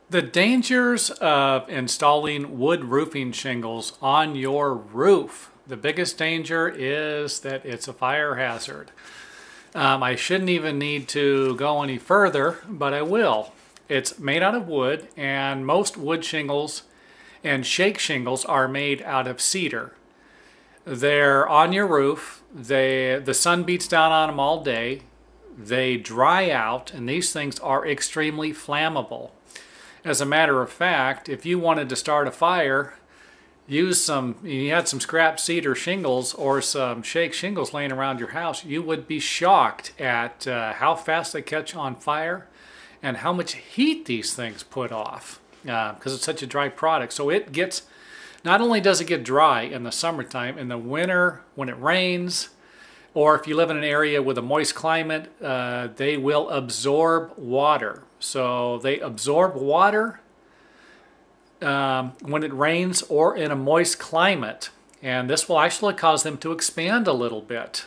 The dangers of installing wood roofing shingles on your roof. The biggest danger is that it's a fire hazard. I shouldn't even need to go any further, but I will. It's made out of wood, and most wood shingles and shake shingles are made out of cedar. They're on your roof. The sun beats down on them all day. They dry out, and these things are extremely flammable. As a matter of fact, if you wanted to start a fire, you had some scrap cedar shingles or some shake shingles laying around your house, you would be shocked at how fast they catch on fire and how much heat these things put off because it's such a dry product. So not only does it get dry in the summertime, in the winter when it rains, or if you live in an area with a moist climate, they will absorb water. So they absorb water when it rains or in a moist climate. And this will actually cause them to expand a little bit.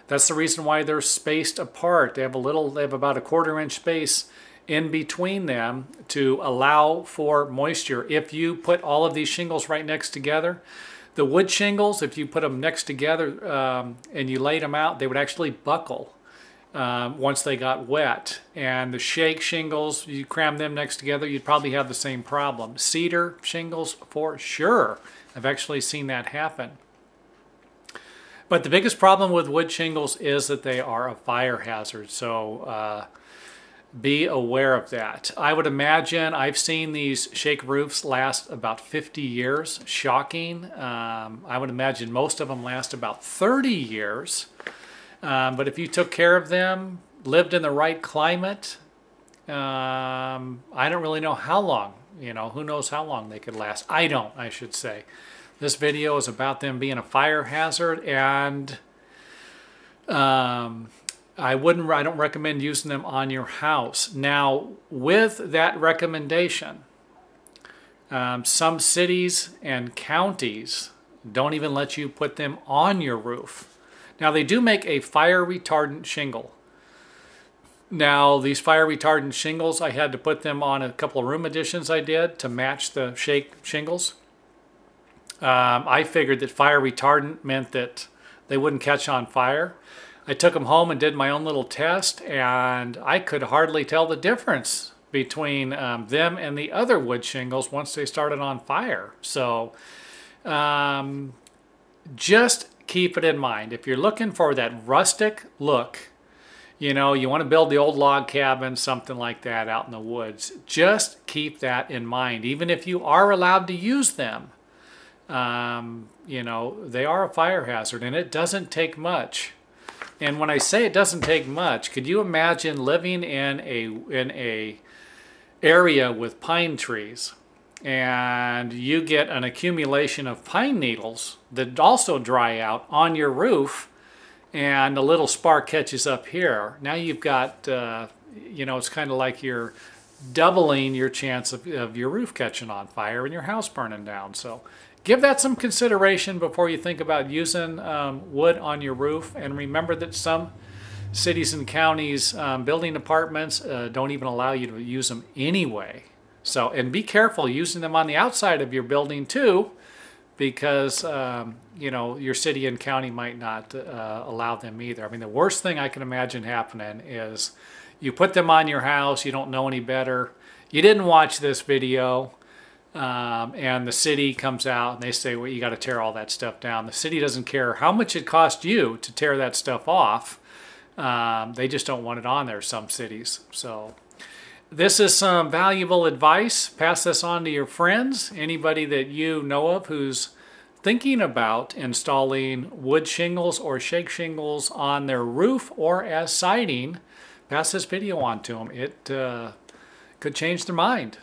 That's the reason why they're spaced apart. They have about a 1/4 inch space in between them to allow for moisture. If you put all of these shingles right next together, the wood shingles, if you put them next together and you laid them out, they would actually buckle once they got wet. And the shake shingles, you cram them next together, you'd probably have the same problem. Cedar shingles, for sure. I've actually seen that happen. But the biggest problem with wood shingles is that they are a fire hazard. So be aware of that. I would imagine I've seen these shake roofs last about 50 years. Shocking. I would imagine most of them last about 30 years. But if you took care of them, lived in the right climate, I don't really know how long. Who knows how long they could last. I should say. This video is about them being a fire hazard, and I don't recommend using them on your house. Now, with that recommendation, some cities and counties don't even let you put them on your roof. Now, they do make a fire retardant shingle. Now, these fire retardant shingles, I had to put them on a couple of room additions I did to match the shake shingles. I figured that fire retardant meant that they wouldn't catch on fire. I took them home and did my own little test, and I could hardly tell the difference between them and the other wood shingles once they started on fire. So just keep it in mind. If you're looking for that rustic look, you want to build the old log cabin, something like that out in the woods, just keep that in mind. Even if you are allowed to use them, they are a fire hazard, and it doesn't take much. And when I say it doesn't take much, could you imagine living in a area with pine trees, and you get an accumulation of pine needles that also dry out on your roof, and a little spark catches up here? Now you've got, it's kind of like you're doubling your chance of your roof catching on fire and your house burning down. So give that some consideration before you think about using wood on your roof. And remember that some cities and counties, building departments, don't even allow you to use them anyway. So, and be careful using them on the outside of your building too, because your city and county might not allow them either. I mean, the worst thing I can imagine happening is you put them on your house, you don't know any better, you didn't watch this video, and the city comes out and they say, well, you got to tear all that stuff down. The city doesn't care how much it cost you to tear that stuff off. They just don't want it on there, some cities. So this is some valuable advice. Pass this on to your friends, anybody that you know of who's thinking about installing wood shingles or shake shingles on their roof or as siding. Pass this video on to them. It could change their mind.